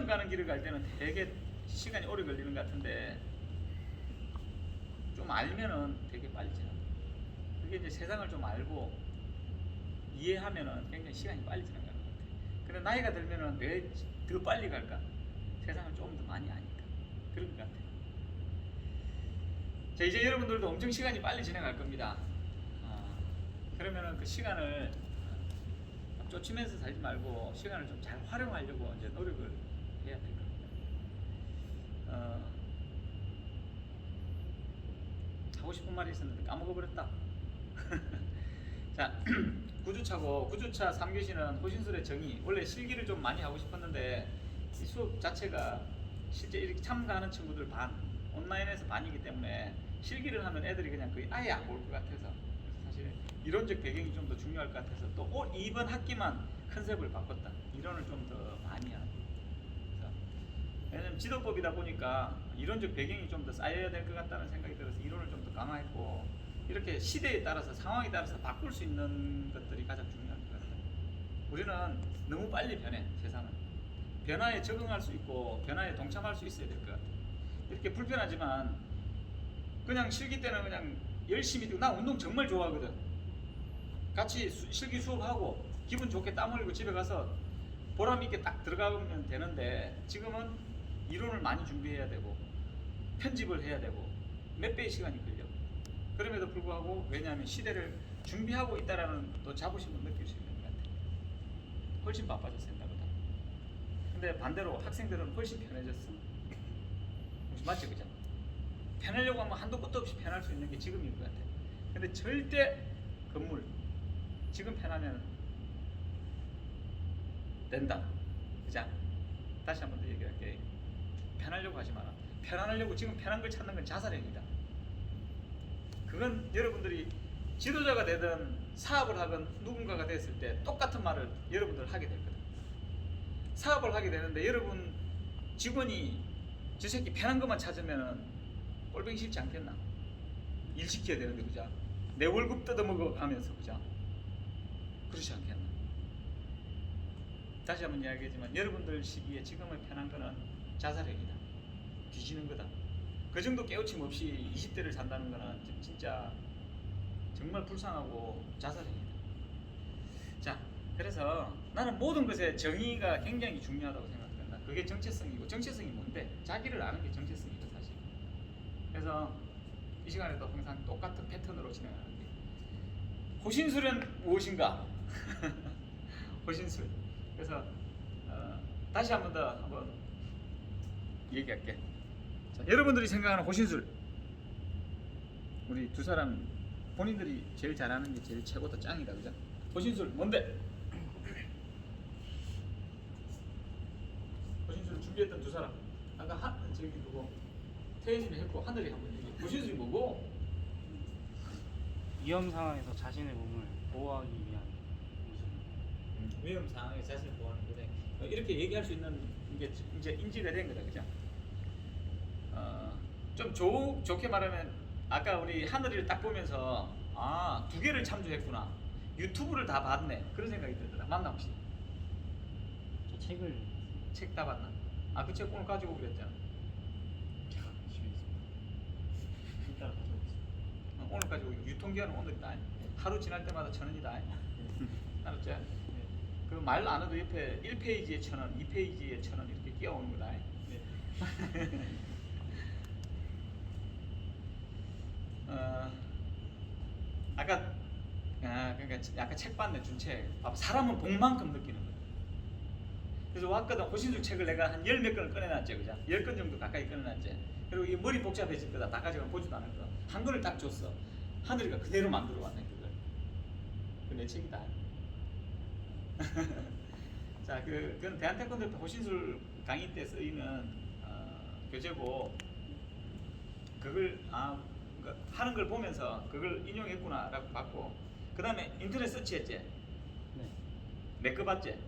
시장 가는 길을 갈 때는 되게 시간이 오래 걸리는 것 같은데 좀 알면은 되게 빨리 지나. 그게 이제 세상을 좀 알고 이해하면은 굉장히 시간이 빨리 지나가는 것 같아요. 근데 나이가 들면은 왜 더 빨리 갈까? 세상을 좀 더 많이 아니까 그런 것 같아요. 자, 이제 여러분들도 엄청 시간이 빨리 지나갈 겁니다. 그러면은 그 시간을 쫓으면서 살지 말고 시간을 좀 잘 활용하려고 이제 노력을 해야 될 겁니다. 하고 싶은 말이 있었는데 까먹어버렸다. 자, 구주차고 구주차 3교시는 호신술의 정의. 원래 실기를 좀 많이 하고 싶었는데 이 수업 자체가 실제 이렇게 참가하는 친구들 반, 온라인에서 반이기 때문에 실기를 하면 애들이 그냥 거의 아예 안 볼 것 같아서, 그래서 사실 이론적 배경이 좀 더 중요할 것 같아서 또 이번 학기만 컨셉을 바꿨다. 이론을 좀 더 많이 하는. 왜냐면 지도법이다 보니까 이론적 배경이 좀 더 쌓여야 될 것 같다는 생각이 들어서 이론을 좀 더 강화했고, 이렇게 시대에 따라서 상황에 따라서 바꿀 수 있는 것들이 가장 중요한 것 같아요. 우리는 너무 빨리 변해. 세상은 변화에 적응할 수 있고 변화에 동참할 수 있어야 될 것 같아요. 이렇게 불편하지만 그냥 실기 때는 그냥 열심히 뛰고, 나 운동 정말 좋아하거든. 같이 실기 수업하고 기분 좋게 땀 흘리고 집에 가서 보람 있게 딱 들어가면 되는데, 지금은 이론을 많이 준비해야 되고 편집을 해야 되고 몇 배의 시간이 걸려. 그럼에도 불구하고, 왜냐하면 시대를 준비하고 있다라는 또 자부심을 느낄 수 있는 것 같아요. 훨씬 바빠졌어 옛날보다. 근데 반대로 학생들은 훨씬 편해졌어. 맞지, 그죠? 편하려고 하면 한도 끝도 없이 편할 수 있는 게 지금인 것 같아요. 근데 절대 건물 지금 편하면 된다. 그죠? 다시 한 번 더 얘기할게. 편하려고 하지 마라. 편안하려고 지금 편한 걸 찾는 건 자살행위다. 그건 여러분들이 지도자가 되든 사업을 하든 누군가가 됐을 때 똑같은 말을 여러분들 하게 될 거다. 사업을 하게 되는데 여러분 직원이 저 새끼 편한 것만 찾으면 꼴보기 싫지 않겠나? 일 시켜야 되는데, 그죠? 내 월급 뜯어먹어 가면서, 그죠? 그렇지 않겠나? 다시 한번 이야기하지만 여러분들 시기에 지금의 편한 거는 자살행위다. 뒤지는 거다. 그 정도 깨우침 없이 20대를 산다는 거는 진짜 정말 불쌍하고 자살행위다. 자, 그래서 나는 모든 것에 정의가 굉장히 중요하다고 생각한다. 그게 정체성이고, 정체성이 뭔데? 자기를 아는 게 정체성이다, 사실. 그래서 이 시간에도 항상 똑같은 패턴으로 진행하는 게, 호신술은 무엇인가? 호신술. 그래서 다시 한 번 더 얘기할게. 자, 여러분들이 생각하는 호신술, 우리 두 사람 본인들이 제일 잘하는 게 제일 최고다, 짱이다, 그죠? 호신술 뭔데? 호신술 준비했던 두 사람, 아까 저기 누구 태진이 했고 하늘이 한번 얘기해. 호신술이 뭐고? 위험 상황에서 자신의 몸을 보호하기 위한 무슨 위험 상황에 자신을 보호하는 거네. 이렇게 얘기할 수 있는 게 이제 인지가 된 거다, 그죠? 좀 좋게 말하면, 아까 우리 하늘이를 딱 보면서 두 개를 참조했구나, 유튜브를 다 봤네, 그런 생각이 들더라. 맞나 혹시? 저 책을 책 다 봤나? 그 책 오늘 가지고 오기로 했잖아. 집에 있습니다. 이따가 가져오겠습니다. 오늘 가지고 유통기한은 오늘이다. 하루 지날 때마다 1,000원이다. 알았지? 그 말 안 해도 옆에 1페이지에 1,000원, 2페이지에 1,000원 이렇게 끼워오는 거다. 네. 아까 책 봤네, 준 책. 사람은 복만큼 느끼는 거야. 그래서 왔거든. 호신술 책을 내가 한 10몇 권을 꺼내놨지, 그죠? 10권 정도 가까이 꺼내놨지. 그리고 이게 머리 복잡해질 거다. 다 가져가 보지도 않을 거야. 한 권을 딱 줬어. 하늘이가 그대로 만들어 왔네, 그걸. 그 내 책이다. 자, 그건 대한태권도 호신술 강의 때 쓰이는 교재고, 그걸 하는 걸 보면서 그걸 인용했구나라고 봤고, 그 다음에 인터넷 서치했지? 네. 내 거 봤지?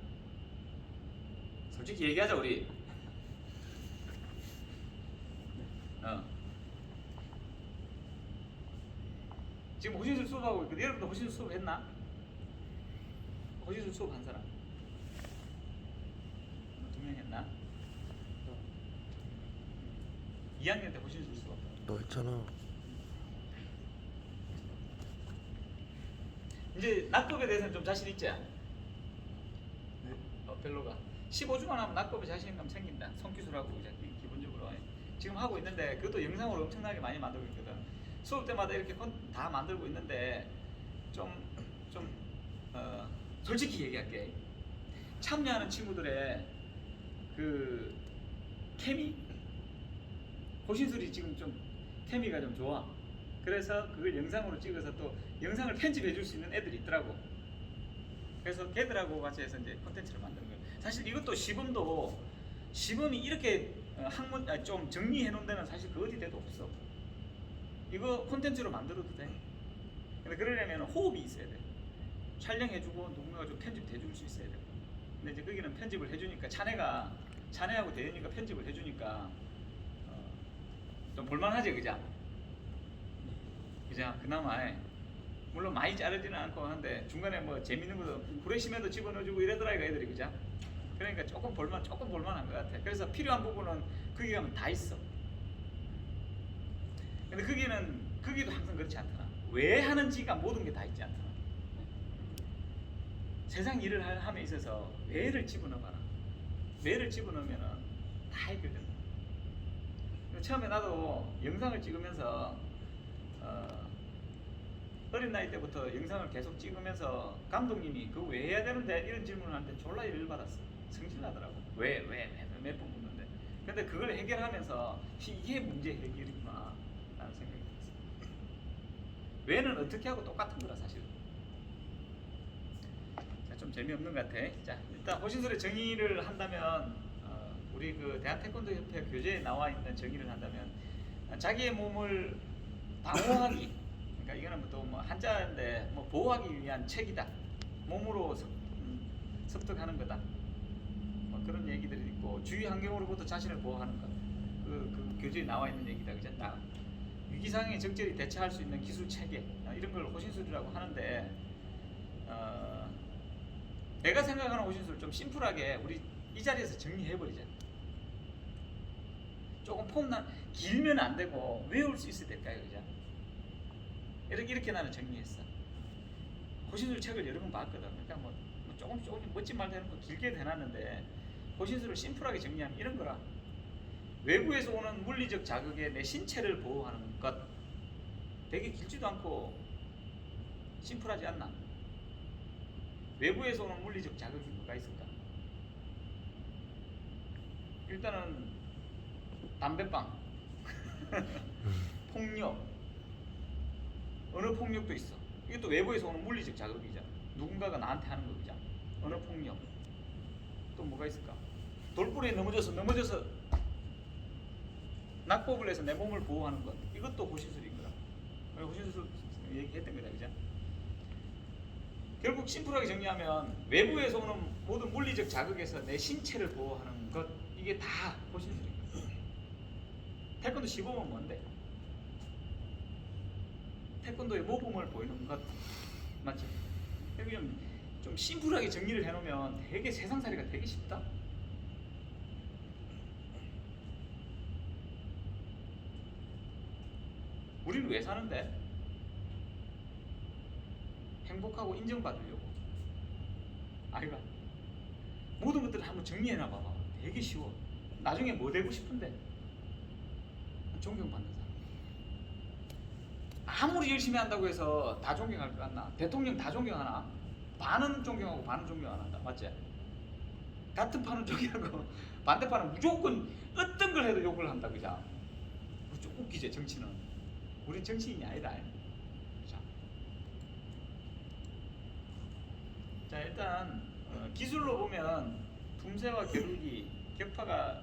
솔직히 얘기하자, 우리. 지금 호신술 수업하고 있거든. 여러분도 호신술 수업 했나? 호신술 수업 한 사람? 2명 했나? 2학년 때 호신술 수업. 너 했잖아. 이제 낙법에 대해서는 좀 자신 있지? 별로가. 15주만 하면 낙법에 자신감 생긴다. 손기술하고 이제 기본적으로 지금 하고 있는데 그것도 영상으로 엄청나게 많이 만들고 있거든. 수업 때마다 이렇게 다 만들고 있는데 좀 솔직히 얘기할게. 참여하는 친구들의 그 케미, 호신술이 지금 좀 케미가 좀 좋아. 그래서 그걸 영상으로 찍어서 또 영상을 편집해 줄 수 있는 애들이 있더라고. 그래서 걔들하고 같이 해서 이제 콘텐츠를 만드는 거예요. 사실 이것도 시범이 이렇게 좀 정리해 놓은 데는 사실 그 어디 데도 없어. 이거 콘텐츠로 만들어도 돼. 근데 그러려면 호흡이 있어야 돼. 촬영해주고 누군가가 좀 편집해 줄 수 있어야 돼. 근데 이제 거기는 편집을 해주니까 차내하고 대현이가 편집을 해주니까 좀 볼만하지, 그자? 그자? 그나마 물론 많이 자르지는 않고 하는데 중간에 뭐 재밌는 것도 후레쉬맨도 집어넣어주고 이러더라 이거 애들이, 그자? 그러니까 조금 볼만한 것 같아. 그래서 필요한 부분은 거기 가면 다 있어. 근데 거기도 항상 그렇지 않더라. 왜 하는지가 모든 게 다 있지 않더라. 세상 일을 함에 있어서 왜를 집어넣어봐라. 왜를 집어넣으면은 다 해결된다. 처음에 나도 영상을 찍으면서 어린 나이 때부터 영상을 계속 찍으면서 감독님이 그거 왜 해야 되는데 이런 질문을 하는데 졸라 일을 받았어. 성질나더라고. 왜 몇 번 묻는데. 근데 그걸 해결하면서 이게 문제 해결이구나 라는 생각이 들었어. 왜는 어떻게 하고 똑같은 거라 사실. 자, 좀 재미없는 것 같아. 자, 일단 호신술의 정의를 한다면 우리 그 대한태권도협회 교재에 나와 있는 정의를 한다면 자기의 몸을 방어하기, 그러니까 이거는 또 뭐 한자인데 뭐 보호하기 위한 책이다. 몸으로 습득하는 거다. 뭐 그런 얘기들이 있고 주위 환경으로부터 자신을 보호하는 것. 그 교재에 나와 있는 얘기다, 그죠? 위기 상황에 적절히 대처할 수 있는 기술 체계 이런 걸 호신술이라고 하는데 내가 생각하는 호신술 좀 심플하게 우리 이 자리에서 정리해버리자. 조금 길면 안 되고 외울 수 있어야 될까요, 그죠? 이렇게 나는 정리했어. 호신술 책을 여러 번 봤거든. 그러니까 뭐 조금 멋진 말 되는 거 길게 해놨는데 호신술을 심플하게 정리하면 이런 거라. 외부에서 오는 물리적 자극에 내 신체를 보호하는 것. 되게 길지도 않고 심플하지 않나? 외부에서 오는 물리적 자극이 뭐가 있을까? 일단은 담배빵, 폭력, 언어 폭력도 있어. 이것도 외부에서 오는 물리적 자극이잖아. 누군가가 나한테 하는 거잖아. 언어 폭력. 또 뭐가 있을까? 돌부리에 넘어져서 낙법을 해서 내 몸을 보호하는 것. 이것도 호신술인 거야. 호신술 얘기했던 거다, 그죠? 결국 심플하게 정리하면 외부에서 오는 모든 물리적 자극에서 내 신체를 보호하는 것, 이게 다 호신술인 거야. 태권도 시범은 뭔데? 태권도의 모범을 보이는 것, 맞지? 좀 심플하게 정리를 해놓으면 되게 세상살이가 되게 쉽다. 우리는 왜 사는데? 행복하고 인정받으려고. 아이가 모든 것들을 한번 정리해놔 봐봐. 되게 쉬워. 나중에 뭐 되고 싶은데? 존경받는 사람. 아무리 열심히 한다고 해서 다 존경할 것 같나? 대통령 다 존경하나? 반은 존경하고 반은 존경 안 한다. 맞지? 같은 판은 존경하고 반대판은 무조건 어떤 걸 해도 욕을 한다. 그죠? 좀 웃기지, 정치는. 우린 정치인이 아니다. 자, 일단 기술로 보면 품새와 겨루기, 격파가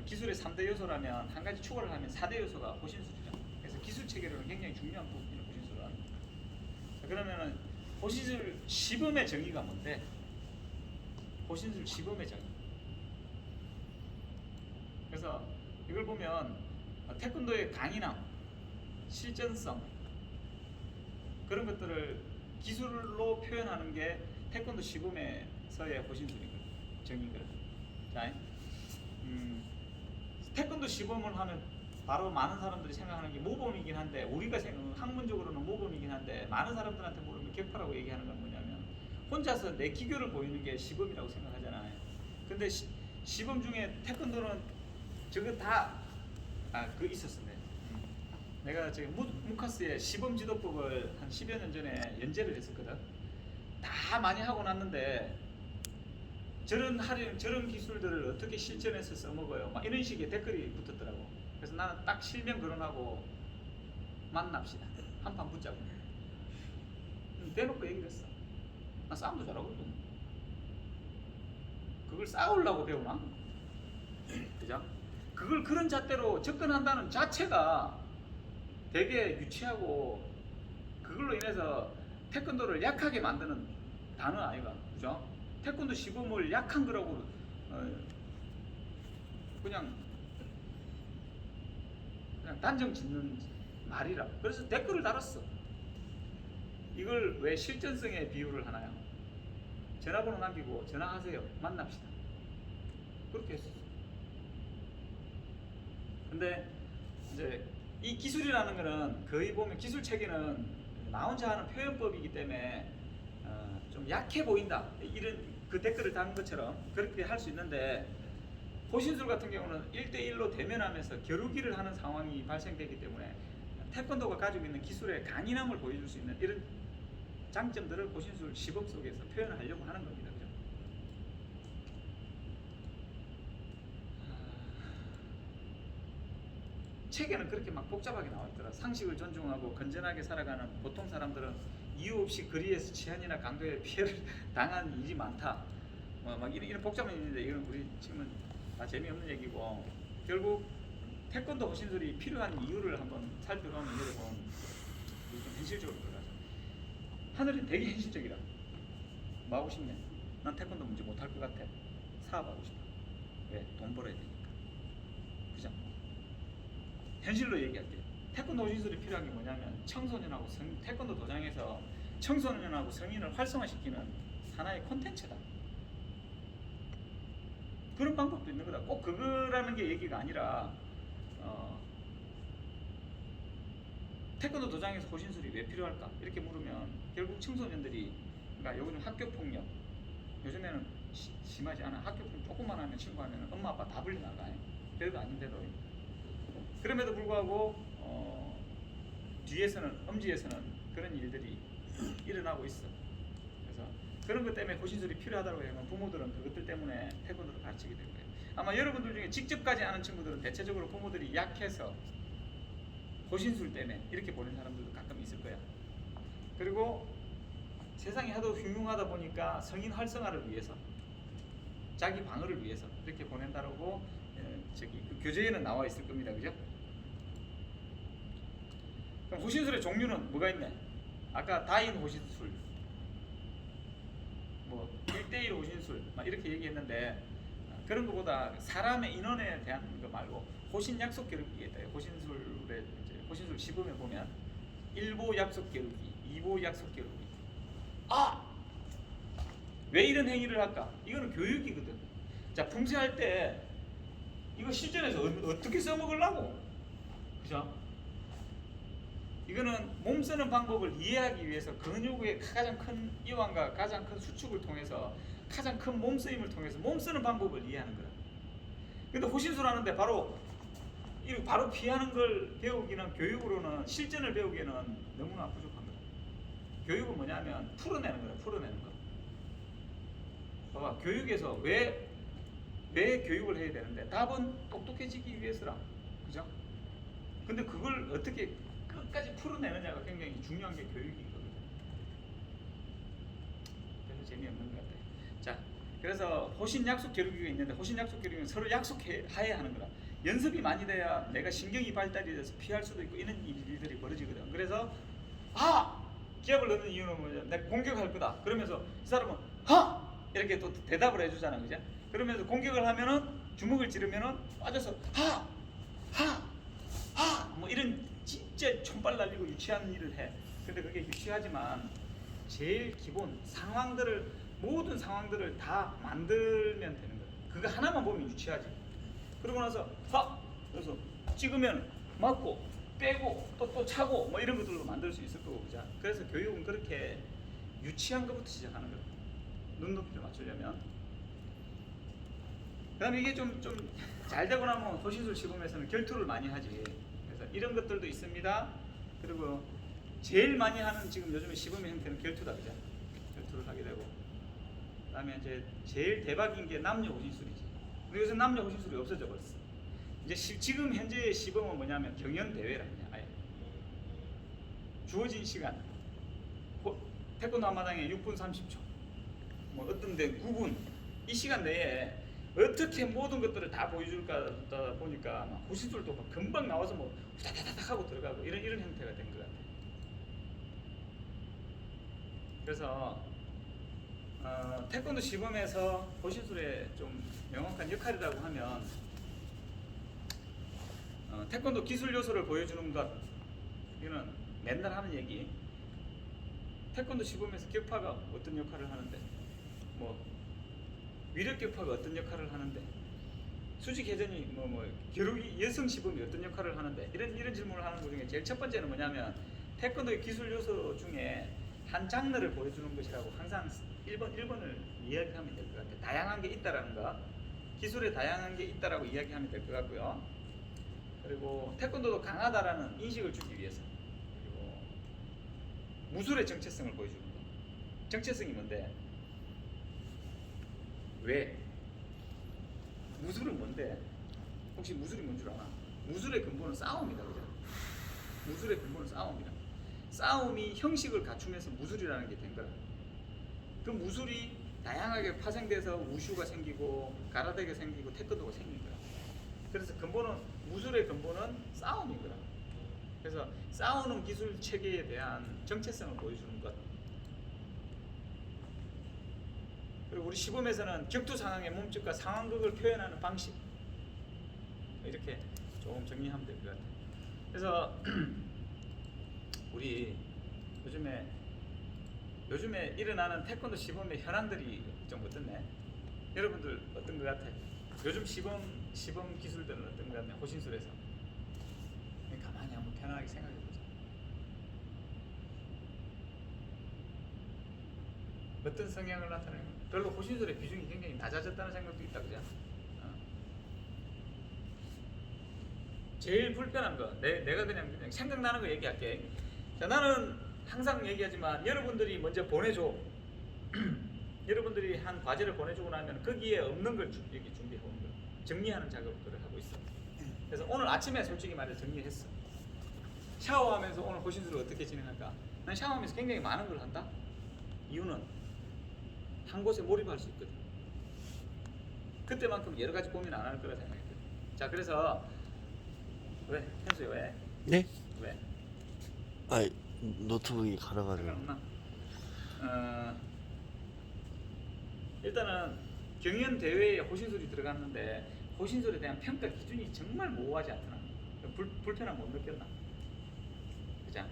기술의 3대 요소라면 한 가지 추가를 하면 4대 요소가 호신술이죠. 그래서 기술 체계로는 굉장히 중요한 부분이에요, 호신술은. 자, 그러면은 호신술 시범의 정의가 뭔데? 호신술 시범의 정의. 그래서 이걸 보면 태권도의 강인함, 실전성, 그런 것들을 기술로 표현하는 게 태권도 시범에서의 호신술이거든, 정의거든. 자, 태권도 시범을 하면 바로 많은 사람들이 생각하는 게 모범이긴 한데, 우리가 생각하는 학문적으로는 모범이긴 한데 많은 사람들한테 물으면 격파라고 얘기하는 건 뭐냐면 혼자서 내 기교를 보이는 게 시범이라고 생각하잖아요. 근데 시범 중에 태권도는 저거 다 그 있었습니다. 내가 지금 무카스의 시범 지도법을 한 10여 년 전에 연재를 했었거든. 다 많이 하고 났는데 저런 기술들을 어떻게 실전에서 써먹어요? 막 이런 식의 댓글이 붙었더라고. 그래서 나는 딱 실명 거론하고 만납시다. 한판 붙자고. 대놓고 얘기를 했어. 나 싸움도 잘하거든. 그걸 싸우려고 배우나? 그죠? 그걸 그런 잣대로 접근한다는 자체가 되게 유치하고 그걸로 인해서 태권도를 약하게 만드는 단어 아이가. 그죠? 태권도 시범을 약한 거라고 그냥 단정 짓는 말이라. 그래서 댓글을 달았어. 이걸 왜 실전성에 비유를 하나요? 전화번호 남기고 전화하세요. 만납시다. 그렇게 했었어. 근데 이제 이 기술이라는 거는 거의 보면 기술 체계는 나 혼자 하는 표현법이기 때문에 좀 약해 보인다. 이런 그 댓글을 단 것처럼 그렇게 할 수 있는데, 호신술 같은 경우는 1대1로 대면하면서 겨루기를 하는 상황이 발생되기 때문에 태권도가 가지고 있는 기술의 강인함을 보여줄 수 있는 이런 장점들을 호신술 시범 속에서 표현하려고 하는 겁니다. 그죠? 책에는 그렇게 막 복잡하게 나와 있더라. 상식을 존중하고 건전하게 살아가는 보통 사람들은 이유 없이 거리에서 치안이나 강도에 피해를 당한 일이 많다. 막 이런 복잡한 일인데 이건 우리 지금은 다 재미없는 얘기고, 결국 태권도 호신술이 필요한 이유를 한번 살펴보면 여러분 좀 현실적으로 들어가죠. 하늘은 되게 현실적이라. 뭐 하고 싶네? 난 태권도 문제 못할 것 같아. 사업하고 싶어. 왜? 돈 벌어야 되니까. 그죠? 현실로 얘기할게요. 태권도 호신술이 필요한 게 뭐냐면 청소년하고 태권도 도장에서 청소년하고 성인을 활성화시키는 하나의 콘텐츠다. 그런 방법도 있는 거다. 꼭 그거라는 게 얘기가 아니라 태권도 도장에서 호신술이 왜 필요할까? 이렇게 물으면 결국 청소년들이, 그러니까 요즘 학교 폭력, 요즘에는 심하지 않아. 학교 폭력 조금만 하면 친구하면 엄마 아빠 다 불려나가요. 별거 아닌데도. 그럼에도 불구하고 뒤에서는, 엄지에서는 그런 일들이 일어나고 있어. 그래서 그런 것 때문에 호신술이 필요하다고 하면 부모들은 그것들 때문에 태권도를 가르치게 될 거예요. 아마 여러분들 중에 직접 가지 않은 친구들은 대체적으로 부모들이 약해서 호신술 때문에 이렇게 보낸 사람들도 가끔 있을 거야. 그리고 세상이 하도 흉흉하다 보니까 성인 활성화를 위해서, 자기 방어를 위해서 이렇게 보낸다고 저기 그 교재에는 나와 있을 겁니다. 그죠? 그럼 호신술의 종류는 뭐가 있네? 아까 다인 호신술, 뭐 1대1 호신술 막 이렇게 얘기했는데, 그런 것보다 사람의 인원에 대한 거 말고 호신 약속 겨루기에 있다. 호신술의 이제 호신술 시범에 보면 1보 약속 겨루기, 2보 약속 겨루기. 왜 이런 행위를 할까? 이거는 교육이거든. 자, 품새할 때 이거 실전에서 어떻게 써먹으려고? 그죠? 이거는 몸 쓰는 방법을 이해하기 위해서 근육의 가장 큰 이완과 가장 큰 수축을 통해서 가장 큰 몸 쓰임을 통해서 몸 쓰는 방법을 이해하는 거야. 근데 호신술 하는데 바로 피하는 걸 배우기는, 교육으로는, 실전을 배우기에는 너무나 부족한 거야. 교육은 뭐냐면 풀어내는 거야. 풀어내는 거. 봐봐, 교육에서 왜 교육을 해야 되는데, 답은 똑똑해지기 위해서라. 그죠? 근데 그걸 어떻게 끝까지 풀어내느냐가 굉장히 중요한 게 교육이거든요. 그래서 재미없는 것 같아요. 자, 그래서 호신 약속 겨루기가 있는데, 호신 약속 겨루기는 서로 약속하야 하는 거라. 연습이 많이 돼야 내가 신경이 발달이 돼서 피할 수도 있고 이런 일들이 벌어지거든. 그래서 기합을 넣는 이유는 뭐냐? 내가 공격할 거다. 그러면서 이 사람은 이렇게 또 대답을 해주잖아, 그죠? 그러면서 공격을 하면은, 주먹을 찌르면은 빠져서 뭐 이런 진짜 촌발 날리고 유치한 일을 해. 근데 그게 유치하지만 제일 기본 모든 상황들을 다 만들면 되는 거야. 그거 하나만 보면 유치하지. 그러고 나서 그래서 찍으면 맞고 빼고 또 차고 뭐 이런 것들도 만들 수 있을 거고 그죠? 그래서 교육은 그렇게 유치한 것부터 시작하는 거예요. 눈높이를 맞추려면. 그다음에 이게 좀 잘 되고 나면 호신술 시범에서는 결투를 많이 하지. 그래서 이런 것들도 있습니다. 그리고 제일 많이 하는 지금 요즘에 시범의 형태는 결투다 그죠? 결투를 하게 되고. 그다음에 이제 제일 대박인 게 남녀 호신술이지. 근데 요새 남녀 호신술이 없어져 버렸어. 이제 지금 현재의 시범은 뭐냐면 경연 대회라 그냥 아예 주어진 시간 태권도 한마당에 6분 30초 뭐 어떤 데 9분 이 시간 내에 어떻게 모든 것들을 다 보여줄까 보니까 호신술도 막 금방 나와서 뭐 후다다닥 하고 들어가고 이런 형태가 된 것 같아요. 그래서 태권도 시범에서 호신술의 좀 명확한 역할이라고 하면 태권도 기술 요소를 보여주는 것 이거는 맨날 하는 얘기. 태권도 시범에서 격파가 어떤 역할을 하는데, 뭐 위력 격파가 어떤 역할을 하는데, 수직 회전이 겨루기 여성 시범이 어떤 역할을 하는데 이런 질문을 하는 것 중에 제일 첫 번째는 뭐냐면 태권도의 기술 요소 중에 한 장르를 보여주는 것이라고 항상 1번을 이야기하면 될 것 같아요. 다양한 게 있다라는 거, 기술에 다양한 게 있다라고 이야기하면 될 것 같고요. 그리고 태권도도 강하다라는 인식을 주기 위해서, 그리고 무술의 정체성을 보여주는 거. 정체성이 뭔데? 왜? 무술은 뭔데? 혹시 무술이 뭔 줄 아나? 무술의 근본은 싸움이다, 그죠? 무술의 근본은 싸움이다. 싸움이 형식을 갖추면서 무술이라는 게 된 거야. 그 무술이 다양하게 파생돼서 우슈가 생기고 가라데가 생기고 태권도가 생긴 거야. 그래서 근본은 무술의 근본은 싸움이거든. 그래서 싸우는 기술 체계에 대한 정체성을 보여주는 것. 그리고 우리 시범에서는 격투 상황의 몸집과 상황극을 표현하는 방식, 이렇게 조금 정리하면 될 것 같아요. 그래서 우리 요즘에 일어나는 태권도 시범의 현황들이 좀 어떻네? 여러분들 어떤 것 같아요? 요즘 시범 기술들은 어떤 것 같냐? 호신술에서 가만히 한번 편안하게 생각해 보자. 어떤 성향을 나타내는 거? 별로 호신술의 비중이 굉장히 낮아졌다는 생각도 있다, 그죠? 제일 불편한 거, 내가 그냥 생각나는 거 얘기할게. 자, 나는 항상 얘기하지만 여러분들이 먼저 보내줘. 여러분들이 한 과제를 보내주고 나면 거기에 없는 걸 여기 준비해 오는 거야. 정리하는 작업들을 하고 있어. 그래서 오늘 아침에 솔직히 말해서 정리했어. 샤워하면서 오늘 호신술을 어떻게 진행할까? 난 샤워하면서 굉장히 많은 걸 한다. 이유는 한 곳에 몰입할 수 있거든. 그때만큼 여러 가지 고민 안 할 거라 생각했거든. 자, 그래서 왜? 현수야 왜? 네? 왜? 아, 노트북이 가려가지고. 상관없나? 일단은 경연 대회에 호신술이 들어갔는데 호신술에 대한 평가 기준이 정말 모호하지 않더나. 불편함 못 느꼈나? 그죠?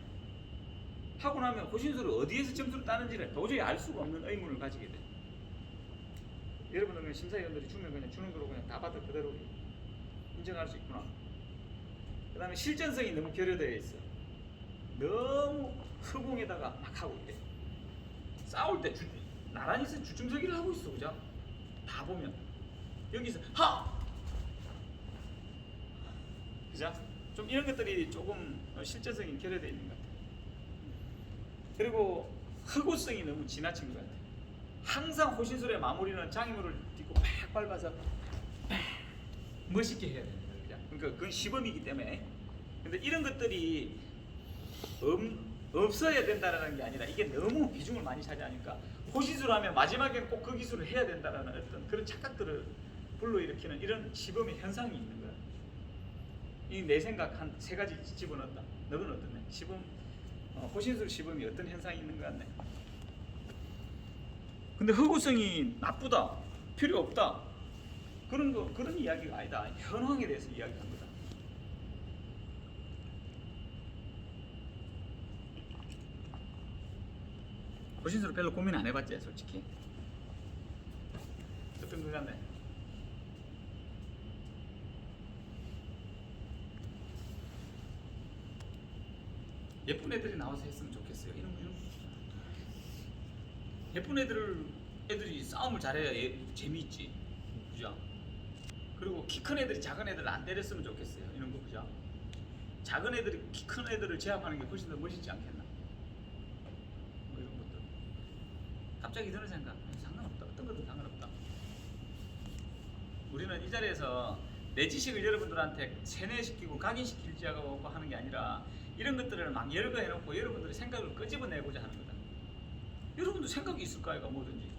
하고 나면 호신술을 어디에서 점수를 따는지를 도저히 알 수가 없는 의문을 가지게 돼. 여러분들은 심사위원들이 주면 그냥 주는 거로 그냥 다 받아 그대로 인정할 수 있구나. 그 다음에 실전성이 너무 결여되어 있어. 너무 허공에다가 막 하고 이래. 싸울 때 나란히 서 주춤서기를 하고 있어, 그죠? 다 보면 여기서 하! 그죠? 좀 이런 것들이 조금 실전성이 결여되어 있는 것 같아요. 그리고 흑우성이 너무 지나친 것 같아요. 항상 호신술의 마무리는 장애물을 딛고 팍 밟아서 팍 멋있게 해야 됩니다. 그죠? 그러니까 그건 시범이기 때문에. 근데 이런 것들이 없어야 된다는 게 아니라 이게 너무 비중을 많이 차지하니까 호신술 하면 마지막에는 꼭 그 기술을 해야 된다는 어떤 그런 착각들을 불러일으키는 이런 시범의 현상이 있는 거야. 이 내 생각 한 세 가지 집어넣었다. 너는 어떻네? 시범 호신술 시범이 어떤 현상이 있는 것 같네? 근데 허구성이 나쁘다, 필요 없다, 그런 이야기가 아니다. 현황에 대해서 이야기한 거다. 호신술을 별로 고민 안 해봤지, 솔직히. 어떤 것 같네? 예쁜 애들이 나와서 했으면 좋겠어요. 이런 예쁜 애들이 싸움을 잘해야 재미있지, 그죠? 그리고 키 큰 애들이 작은 애들을 안 때렸으면 좋겠어요. 이런 거 그죠? 작은 애들이 키 큰 애들을 제압하는 게 훨씬 더 멋있지 않겠나? 뭐 이런 것들. 갑자기 드는 생각, 상관없다. 어떤 것도 상관없다. 우리는 이 자리에서 내 지식을 여러분들한테 세뇌시키고 각인시키려고 하는 게 아니라 이런 것들을 막 여러 개 해놓고 여러분들의 생각을 끄집어내고자 하는 거다. 여러분도 생각이 있을 거 아이가 뭐든지.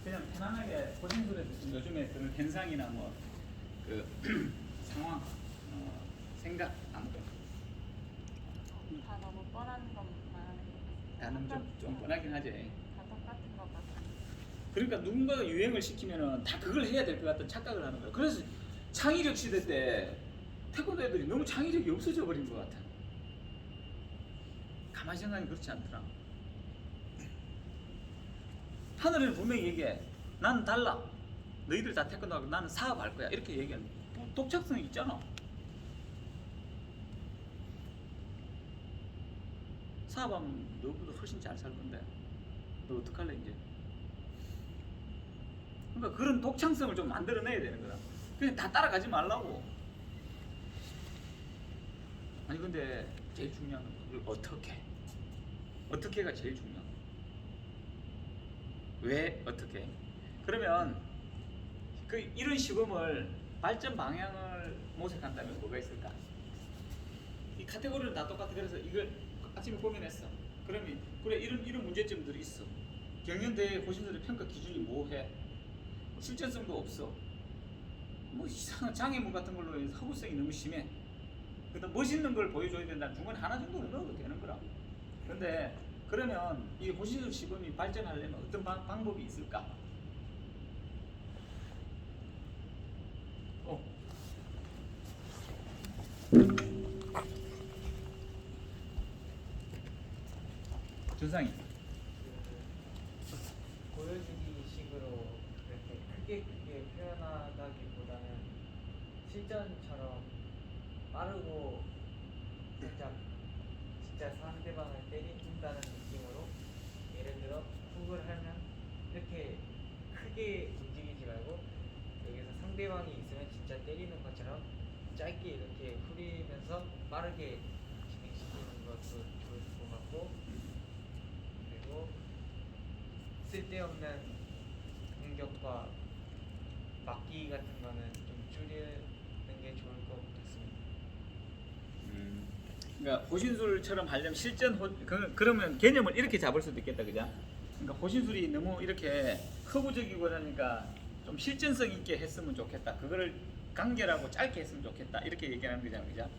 그냥 편안하게 고진술에 요즘에 그런 현상이나 뭐 그 상황, 생각 아무거나 다 너무 뻔한 것만 나는 좀 뻔하긴 하지. 다 똑같은 것 같아. 그러니까 누군가가 유행을 시키면은 다 그걸 해야 될 것 같은 착각을 하는 거야. 그래서 창의력 시대 때 태권도 애들이 너무 창의력이 없어져 버린 것 같아. 가만히 생각하면 그렇지 않더라. 하늘에는 분명히 얘기해. 나는 달라. 너희들 다 태권도 하고 나는 사업할 거야. 이렇게 얘기하는 독창성이 있잖아. 사업하면 너보다 훨씬 잘 살 건데 너 어떡할래 이제. 그러니까 그런 독창성을 좀 만들어내야 되는 거다. 그냥 다 따라가지 말라고. 아니 근데 제일 중요한 건 그걸 어떻게가 제일 중요한 거야. 왜 어떻게? 그러면 그 이런 시범을 발전 방향을 모색한다면 뭐가 있을까? 이 카테고리는 다 똑같아. 그래서 이걸 아침에 고민했어. 그러면 그래 이런 문제점들이 있어. 경연대회 고신들의 평가 기준이 뭐해? 실전성도 없어. 뭐 이상한 장애물 같은 걸로 해서 허구성이 너무 심해. 근데 멋있는 걸 보여줘야 된다. 중간에 하나 정도는 넣어도 되는 거라. 근데 그러면 이 호신술 시범이 발전하려면 어떤 방법이 있을까? 준상이. 보여주기 식으로 그렇게 크게 표현하다기보다는 실전처럼 빠르고 살짝 진짜 상대방을 때린다는 느낌으로, 예를 들어 훅을 하면 이렇게 크게 움직이지 말고 여기서 상대방이 있으면 진짜 때리는 것처럼 짧게 이렇게 후리면서 빠르게 진행시키는 것도 좋을 것 같고, 그리고 쓸데없는 공격과 막기 같은 거는 좀 줄이는 게 좋을 것 같습니다. 그러니까 호신술처럼 하려면 그러면 개념을 이렇게 잡을 수도 있겠다, 그죠? 그러니까 호신술이 너무 이렇게 허구적이고 그러니까 좀 실전성 있게 했으면 좋겠다. 그거를 간결하고 짧게 했으면 좋겠다. 이렇게 얘기하는 거잖아요, 그죠?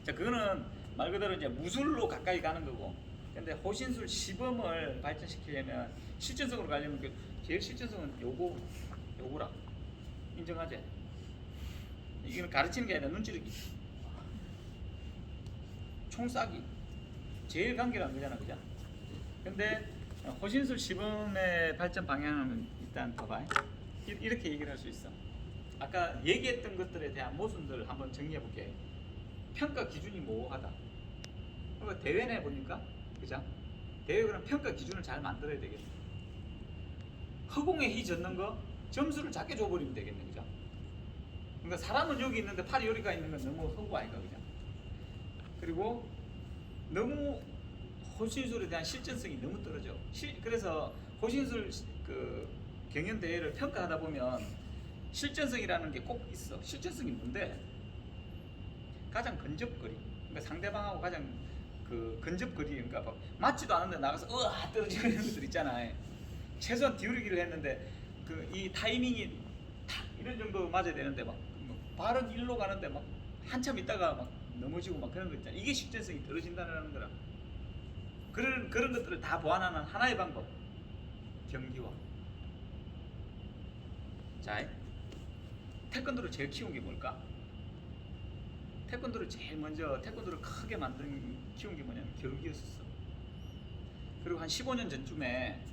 자, 그거는 말 그대로 이제 무술로 가까이 가는 거고. 근데 호신술 시범을 발전시키려면 실전성으로 가려면 제일 실전성은 요거라. 인정하지? 이거는 가르치는 게 아니라 눈찌르기. 총 쏴기. 제일 간결한 거잖아, 그죠? 근데 호신술 시범의 발전 방향은 일단 봐봐. 이렇게 얘기를 할 수 있어. 아까 얘기했던 것들에 대한 모순들을 한번 정리해 볼게. 평가 기준이 모호하다. 그러니까 대회 내 보니까, 그죠? 대회 그럼 평가 기준을 잘 만들어야 되겠네. 허공에 희 젓는 거 점수를 작게 줘버리면 되겠네, 그죠? 그러니까 사람은 여기 있는데 팔이 여기가 있는 건 너무 허구 아닌가, 그죠? 그리고 너무 호신술에 대한 실전성이 너무 떨어져. 그래서 호신술 그 경연 대회를 평가하다 보면 실전성이라는 게 꼭 있어. 실전성이 뭔데? 가장 근접거리. 그러니까 상대방하고 가장 그 근접거리. 그러니까 막 맞지도 않은데 나가서 으아 떨어지는 이런 것들 있잖아. 최소한 기울이기를 했는데 그 이 타이밍이 탁 이런 정도 맞아야 되는데 막 발은 일로 가는데 막 한참 있다가 막 넘어지고 막 그런 거 있잖아. 이게 실전성이 떨어진다는 거라. 그런 것들을 다 보완하는 하나의 방법. 경기화. 자, 태권도를 제일 키운 게 뭘까? 태권도를 제일 먼저 태권도를 크게 키운 게 뭐냐면 겨루기였었어. 그리고 한 15년 전쯤에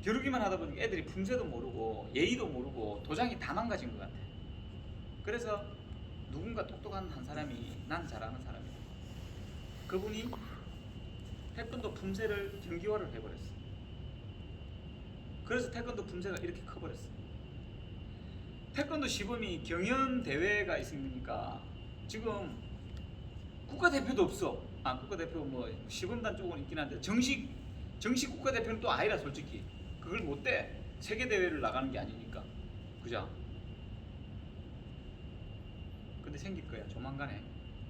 겨루기만 하다 보니까 애들이 품새도 모르고 예의도 모르고 도장이 다 망가진 것 같아. 그래서 누군가 똑똑한 한 사람이 난 잘하는 사람이야. 그분이 태권도 품새를 경기화를 해버렸어. 그래서 태권도 품새가 이렇게 커버렸어. 태권도 시범이 경연 대회가 있으니까 지금 국가대표도 없어. 국가대표 뭐 시범단 쪽은 있긴 한데 정식 국가대표는 또 아니라 솔직히 그걸 못 돼. 세계 대회를 나가는 게 아니니까. 그죠? 근데 생길 거야. 조만간에.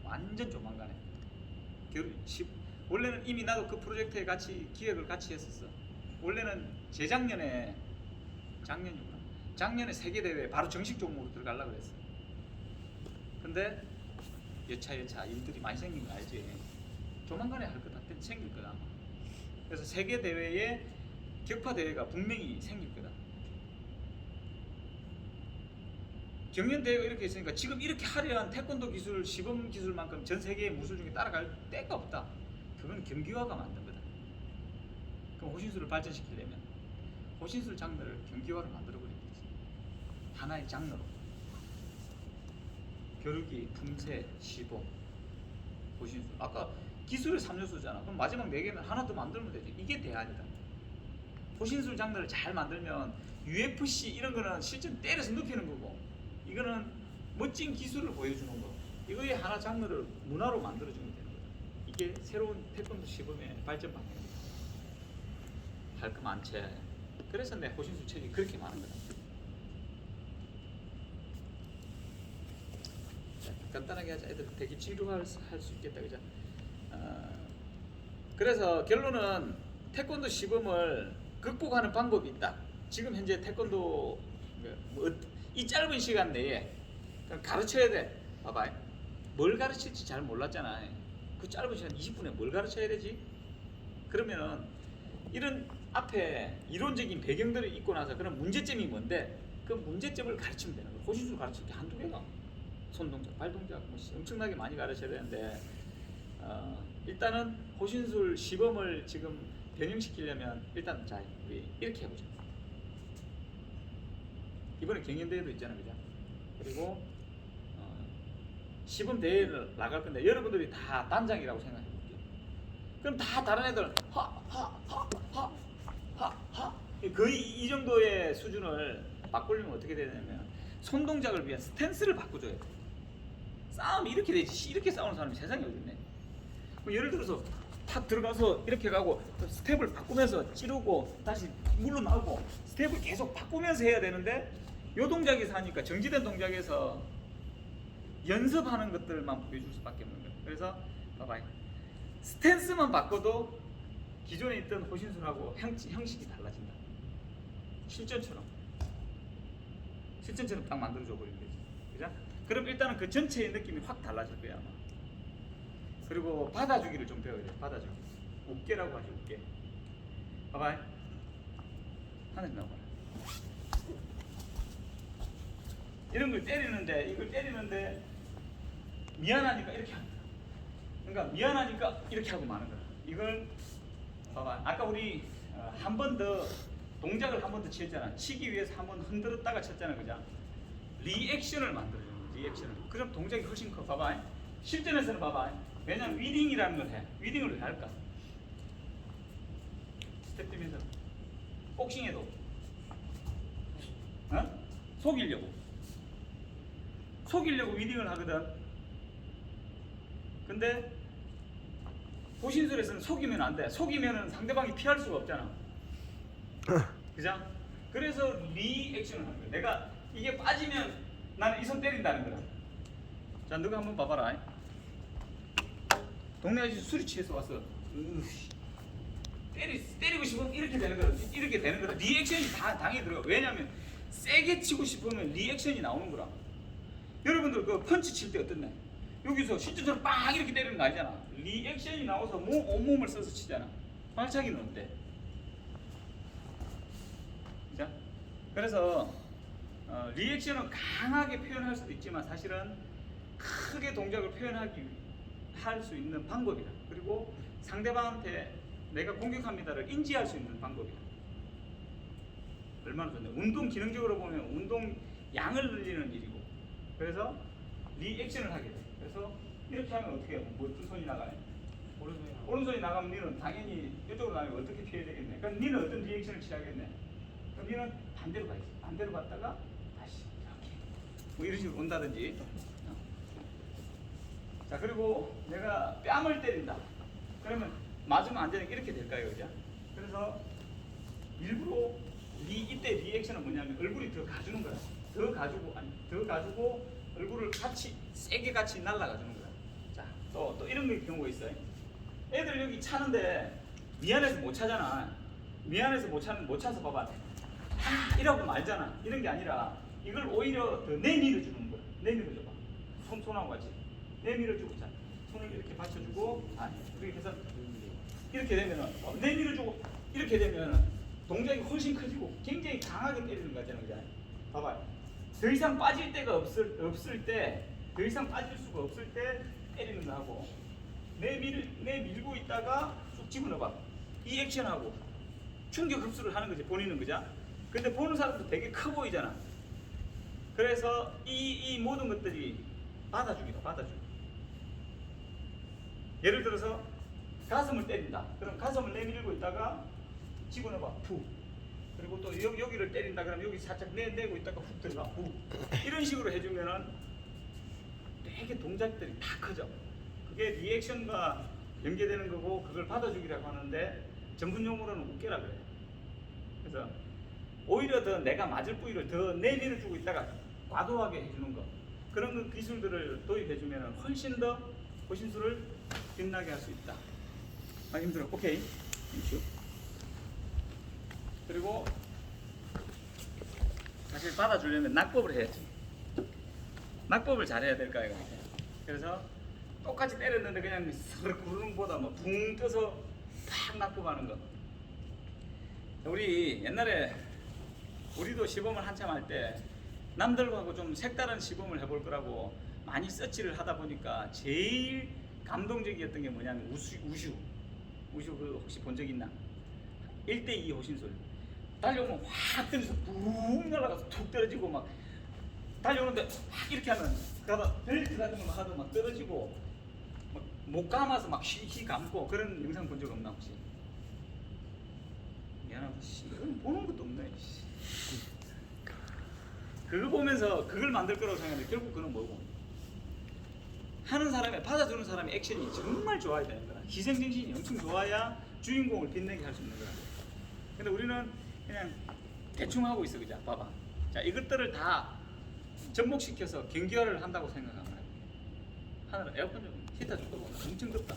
완전 조만간에. 원래는 이미 나도 그 프로젝트에 같이 기획을 같이 했었어. 원래는 작년에 세계 대회 바로 정식 종목으로 들어가려고 그랬어. 근데 여차 일들이 많이 생긴 거 알지? 조만간에 할 거다. 생길 거다. 그래서 세계 대회에 격파 대회가 분명히 생길 거다. 경연 대회가 이렇게 있으니까 지금 이렇게 화려한 태권도 기술, 시범 기술만큼 전 세계의 무술 중에 따라갈 데가 없다. 그건 경기화가 만든 거다. 그럼 호신술을 발전시키려면 호신술 장르를 경기화로 만들어버리는 거지. 하나의 장르로. 겨루기, 품새, 시범, 호신술. 아까 기술의 3요소잖아. 그럼 마지막 4개는 하나 더 만들면 되지. 이게 대안이다. 호신술 장르를 잘 만들면 UFC 이런 거는 실제 때려서 눕히는 거고, 이거는 멋진 기술을 보여주는 거. 이거의 하나 장르를 문화로 만들어주면 되는 거다. 이게 새로운 태권도 시범의 발전 방향이다. 할 거 많지. 그래서 내 호신술 책이 그렇게 많은 거다. 자, 간단하게 하자. 애들 되게 지루할 수 있겠다, 그죠? 그래서 결론은 태권도 시범을 극복하는 방법이 있다. 지금 현재 태권도 이 짧은 시간 내에 가르쳐야 돼. 봐봐. 뭘 가르칠지 잘 몰랐잖아. 그 짧은 시간 20분에 뭘 가르쳐야 되지? 그러면은 이런 앞에 이론적인 배경들을 잊고 나서 그런 문제점이 뭔데 그 문제점을 가르치면 되는 거야. 호신술 가르칠 게 한두 개가. 손동작, 발동작 뭐 엄청나게 많이 가르쳐야 되는데 일단은 호신술 시범을 지금 변형시키려면 일단 자 우리 이렇게 해보자. 이번에 경연대회도 있잖아, 그죠? 그리고 시범 대회를 나갈 건데 여러분들이 다 단장이라고 생각해 볼게요. 그럼 다 다른 애들 하하하하 거의 이 정도의 수준을 바꾸려면 어떻게 되냐면 손 동작을 위한 스탠스를 바꿔줘야 돼. 싸움이 이렇게 되지. 이렇게 싸우는 사람이 세상에 어디 있네. 예를 들어서 탁 들어가서 이렇게 가고 스텝을 바꾸면서 찌르고 다시 물러나오고 스텝을 계속 바꾸면서 해야 되는데 요 동작에서 하니까 정지된 동작에서 연습하는 것들만 보여줄 수밖에 없는 거예요. 그래서 봐봐요. 스탠스만 바꿔도 기존에 있던 호신술하고 형식이 달라진다. 실전처럼 딱 만들어줘 버리는 거지. 그죠? 그럼 일단은 그 전체의 느낌이 확 달라질 거야 아마. 그리고 받아주기를 좀 배워야 돼. 받아주기. 어깨라고 하죠. 어깨. 봐봐. 하늘 나와봐. 이런 걸 때리는데 이걸 때리는데 미안하니까 이렇게 합니다. 그러니까 미안하니까 이렇게 하고 마는 거야. 이걸 봐봐. 아까 우리 한 번 더 동작을 한 번 더 치었잖아. 치기 위해서 한 번 흔들었다가 쳤잖아, 그죠? 리액션을 만들어주는 거야. 리액션을. 그럼 동작이 훨씬 커. 봐봐. 실전에서는 봐봐. 왜냐면 위딩이라는 걸 해. 위딩을 왜 할까? 스텝 뛰면서 복싱해도 속이려고 위딩을 하거든. 근데 호신술에서는 속이면 안 돼. 속이면 상대방이 피할 수가 없잖아. 그죠? 그래서 리액션을 하는 거야. 내가 이게 빠지면 나는 이 손 때린다는 거야. 자, 너가 한번 봐봐라. 동네 아저씨 술이 취해서 왔어. 때리고 싶으면 이렇게 되는 거야. 이렇게 되는 거야. 리액션이 당연히 들어가. 왜냐면 세게 치고 싶으면 리액션이 나오는 거라. 여러분들 그 펀치 칠 때 어떻네? 여기서 실전처럼 빵 이렇게 때리는 거 아니잖아. 리액션이 나와서 온몸을 써서 치잖아. 발차기는 어때? 자, 그래서 리액션은 강하게 표현할 수도 있지만 사실은 크게 동작을 표현하기 할 수 있는 방법이다. 그리고 상대방한테 내가 공격합니다를 인지할 수 있는 방법이다. 얼마나 좋네. 운동 기능적으로 보면 운동 양을 늘리는 일이고, 그래서 리액션을 하게 돼. 그래서 이렇게 하면 어떻게 해요? 뭐 어떤 손이 나가요? 오른손이 나와. 오른손이 나가면 니는 당연히 이쪽으로 나가면 어떻게 피해야 되겠네. 그럼 니는 어떤 리액션을 취하겠네. 그럼 니는 반대로 가야지. 반대로 갔다가 다시 이렇게 뭐 이런 식으로 온다든지. 자, 그리고 내가 뺨을 때린다. 그러면 맞으면 안 되는 게 이렇게 될까요, 그죠? 그래서 일부러 이때 리액션은 뭐냐면 얼굴이 더 가주는 거야. 더 가지고 얼굴을 같이 세게 같이 날라가주는 거야. 자, 또 이런 경우가 있어요. 애들 여기 차는데 미안해서 못 차잖아. 미안해서 못 차서 봐봐. 이러고 말잖아. 이런 게 아니라 이걸 오히려 더 내밀어 주는 거야. 내밀어 줘봐. 손하고 같이 내밀어 주고, 자, 손을 이렇게 받쳐주고, 이렇게 해서 이렇게 되면은 내밀어 주고 이렇게 되면은 동작이 훨씬 커지고 굉장히 강하게 때리는 거잖아, 그죠? 봐봐요. 더 이상 빠질 데가 없을 때, 더 이상 빠질 수가 없을 때 때리는 거 하고, 내밀고 있다가 쑥 집어넣어봐. 이 액션하고 충격 흡수를 하는 거지, 본인은, 그죠? 근데 보는 사람도 되게 커 보이잖아. 그래서 이 모든 것들이 받아주기다, 받아주기. 예를 들어서 가슴을 때린다. 그럼 가슴을 내밀고 있다가 집어넣어봐, 푹. 그리고 또 여기를 때린다. 그러면 여기 살짝 내고 있다가 훅 들어가, 훅. 이런 식으로 해주면은 되게 동작들이 다 커져. 그게 리액션과 연계되는 거고, 그걸 받아주기라고 하는데 전문 용어로는 웃겨라 그래. 그래서 오히려 더 내가 맞을 부위를 더 내밀어주고 있다가 과도하게 해주는 거, 그런 기술들을 도입해주면 훨씬 더 호신술을 빛나게 할 수 있다. 힘들어. 오케이. 그리고 사실 받아주려면 낙법을 해야지. 낙법을 잘해야 될까 이거. 그래서 똑같이 때렸는데 그냥 서르 구르는 보다 뭐 붕 떠서 팍 낙법하는 거. 우리 옛날에 우리도 시범을 한참 할 때 남들하고 좀 색다른 시범을 해볼 거라고 많이 서치를 하다 보니까 제일 감동적이었던 게 뭐냐면 우슈 그 혹시 본 적 있나? 1대2 호신술. 달려오면 확 떨어져서 붕 날아가서 툭 떨어지고, 막 달려오는데 확 이렇게 하면 가다 벨트 같은 거 하도 막 떨어지고, 막 목 감아서 막 휘 감고, 그런 영상 본 적 없나 혹시? 미안하다, 이건 보는 것도 없네. 그거 보면서 그걸 만들 거라고 생각하는데 결국 그건 뭐고? 하는 사람이, 받아주는 사람의 액션이 정말 좋아야 되는 거야. 희생정신이 엄청 좋아야 주인공을 빛내게 할 수 있는 거야. 근데 우리는 그냥 대충 하고 있어, 그죠? 봐봐. 자, 이것들을 다 접목시켜서 경계화를 한다고 생각하면 돼. 하늘은 에어컨 좀 히터 좀 끄고 엄청 덥다.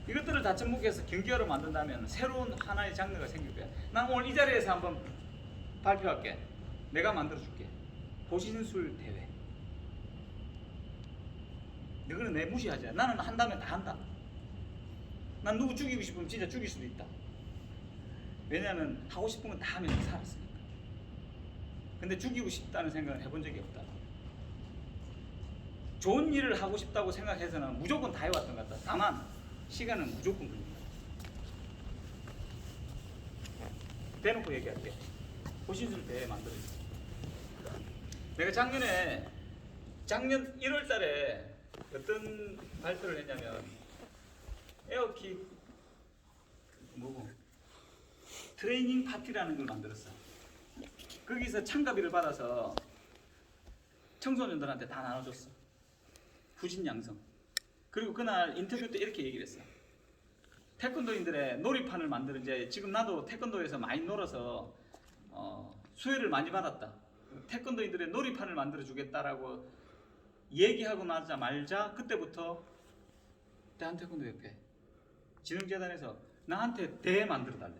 이것들을 다 접목해서 경계화를 만든다면 새로운 하나의 장르가 생길 거야. 난 오늘 이 자리에서 한번 발표할게. 내가 만들어줄게. 호신술 대회. 너희는 내 무시하지. 나는 한다면 다 한다. 난 누구 죽이고 싶으면 진짜 죽일 수도 있다. 왜냐하면 하고 싶은 건 다 하면 살았으니까. 근데 죽이고 싶다는 생각을 해본 적이 없다. 좋은 일을 하고 싶다고 생각해서는 무조건 다 해왔던 것 같다. 다만 시간은 무조건 걸린다. 대놓고 얘기할게. 호신술 대회 만들어줘. 내가 작년 1월 달에 어떤 발표를 했냐면 에어킥 뭐고 트레이닝 파티라는 걸 만들었어. 거기서 참가비를 받아서 청소년들한테 다 나눠줬어. 후진양성. 그리고 그날 인터뷰 때 이렇게 얘기를 했어. 태권도인들의 놀이판을 만드는, 이제 지금 나도 태권도에서 많이 놀아서 수혜를 많이 받았다. 태권도인들의 놀이판을 만들어 주겠다라고 얘기하고 말자 그때부터 대한태권도협회 진흥재단에서 나한테 대회 만들어 달래.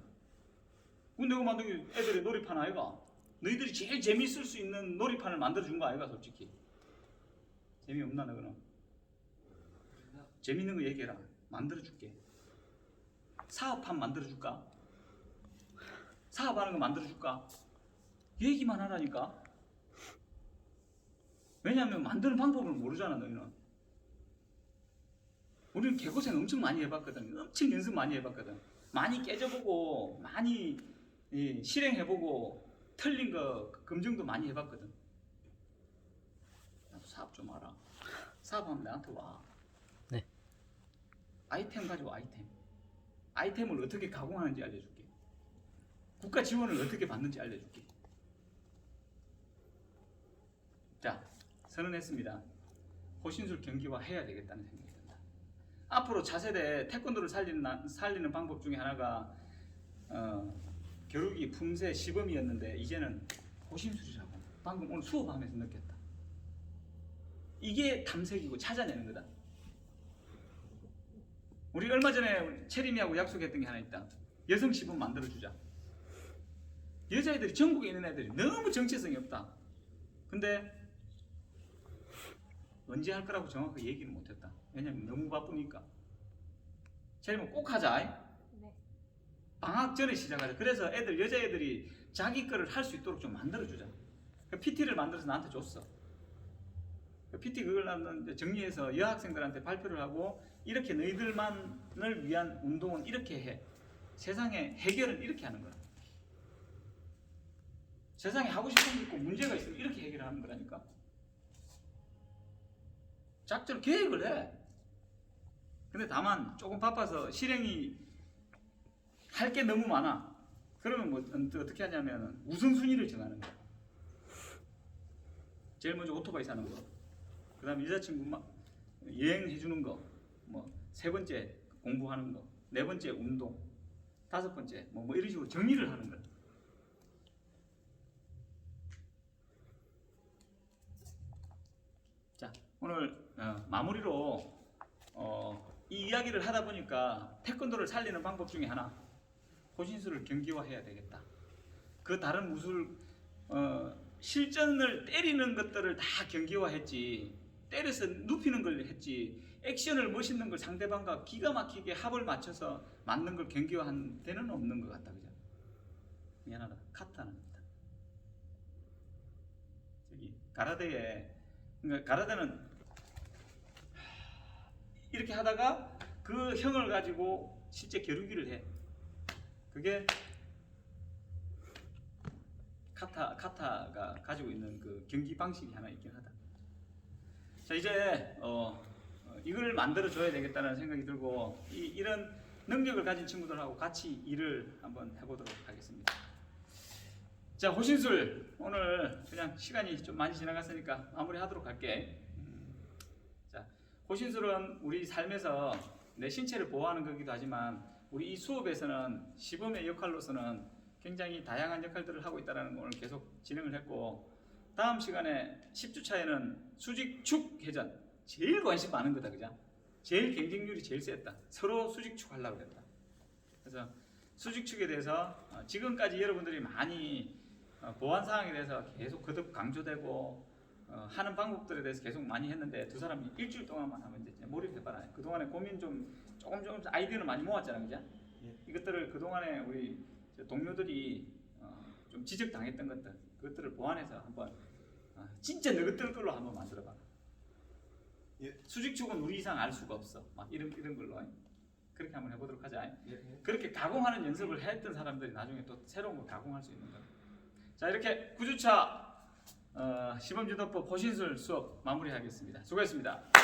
근데 그거 만들기 애들의 놀이판 아이가? 너희들이 제일 재미있을 수 있는 놀이판을 만들어 준 거 아이가, 솔직히? 재미없나 너는? 재밌는 거 얘기해라. 만들어 줄게. 사업판 만들어 줄까? 사업하는 거 만들어 줄까? 얘기만 하라니까. 왜냐하면 만드는 방법을 모르잖아, 너희는. 우리는 개고생 엄청 많이 해봤거든. 엄청 연습 많이 해봤거든. 많이 깨져보고 많이 실행해보고 틀린 거 검증도 많이 해봤거든. 나도 사업 좀 알아. 사업하면 나한테 와. 네. 아이템 가지고 아이템을 어떻게 가공하는지 알려줄게. 국가 지원을 어떻게 받는지 알려줄게. 자, 선언했습니다. 호신술 경기화 해야 되겠다는 생각이 든다. 앞으로 차세대 태권도를 살리는 방법 중에 하나가 겨루기, 품새, 시범이었는데 이제는 호신술이라고. 방금 오늘 수업하면서 느꼈다. 이게 탐색이고 찾아내는 거다. 우리 얼마 전에 체림이하고 약속했던 게 하나 있다. 여성 시범 만들어주자. 여자애들이 전국에 있는 애들이 너무 정체성이 없다. 근데 언제 할 거라고 정확하게 얘기를 못했다. 왜냐면 너무 바쁘니까. 체림은 꼭 하자. 네. 방학 전에 시작하자. 그래서 여자애들이 자기 거를 할 수 있도록 좀 만들어주자. PT를 만들어서 나한테 줬어. PT 그걸 나는 정리해서 여학생들한테 발표를 하고 이렇게 너희들만을 위한 운동은 이렇게 해. 세상에 해결을 이렇게 하는 거야. 세상에 하고 싶은 게 있고 문제가 있으면 이렇게 해결을 하는 거라니까. 작전 계획을 해. 근데 다만 조금 바빠서 실행이 할 게 너무 많아. 그러면 뭐 어떻게 하냐면 우선순위를 정하는 거야. 제일 먼저 오토바이 사는 거. 그 다음에 여자친구 여행해 주는 거. 뭐 세 번째 공부하는 거. 네 번째 운동. 다섯 번째 뭐 이런 식으로 정리를 하는 거야. 자, 오늘 마무리로 이 이야기를 하다 보니까 태권도를 살리는 방법 중에 하나, 호신술을 경기화해야 되겠다. 그 다른 무술 실전을 때리는 것들을 다 경기화했지, 때려서 눕히는 걸 했지, 액션을 멋있는 걸 상대방과 기가 막히게 합을 맞춰서 맞는 걸 경기화한 데는 없는 것 같다, 그죠? 미안하다, 카타는 있다. 저기 그러니까 가라데는 이렇게 하다가 그 형을 가지고 실제 겨루기를 해. 그게 카타가 가지고 있는 그 경기 방식이 하나 있긴 하다. 자, 이제 이걸 만들어 줘야 되겠다는 생각이 들고 이런 능력을 가진 친구들하고 같이 일을 한번 해보도록 하겠습니다. 자, 호신술 오늘 그냥 시간이 좀 많이 지나갔으니까 마무리하도록 할게. 자, 호신술은 우리 삶에서 내 신체를 보호하는 거기도 하지만 우리 이 수업에서는 시범의 역할로서는 굉장히 다양한 역할들을 하고 있다는 걸 오늘 계속 진행을 했고, 다음 시간에 10주차에는 수직축 회전 제일 관심 많은 거다, 그죠? 제일 경쟁률이 제일 셌다. 서로 수직축 하려고 그랬다. 그래서 수직축에 대해서 지금까지 여러분들이 많이 보완 사항에 대해서 계속 거듭 강조되고 하는 방법들에 대해서 계속 많이 했는데 두 사람이 일주일 동안만 하면 이제 몰입해봐라. 그동안에 고민 조금 아이디어를 많이 모았잖아, 그죠? 예. 이것들을 그동안에 우리 동료들이 좀 지적당했던 그것들을 보완해서 한번 진짜 너희들 걸로 한번 만들어봐. 예. 수직축은 우리 이상 알 수가 없어. 막 이런 걸로 그렇게 한번 해보도록 하자. 예. 그렇게 가공하는 연습을 했던 사람들이 나중에 또 새로운 거 가공할 수 있는 거야. 자, 이렇게 9주차 시범지도법 호신술 수업 마무리하겠습니다. 수고했습니다.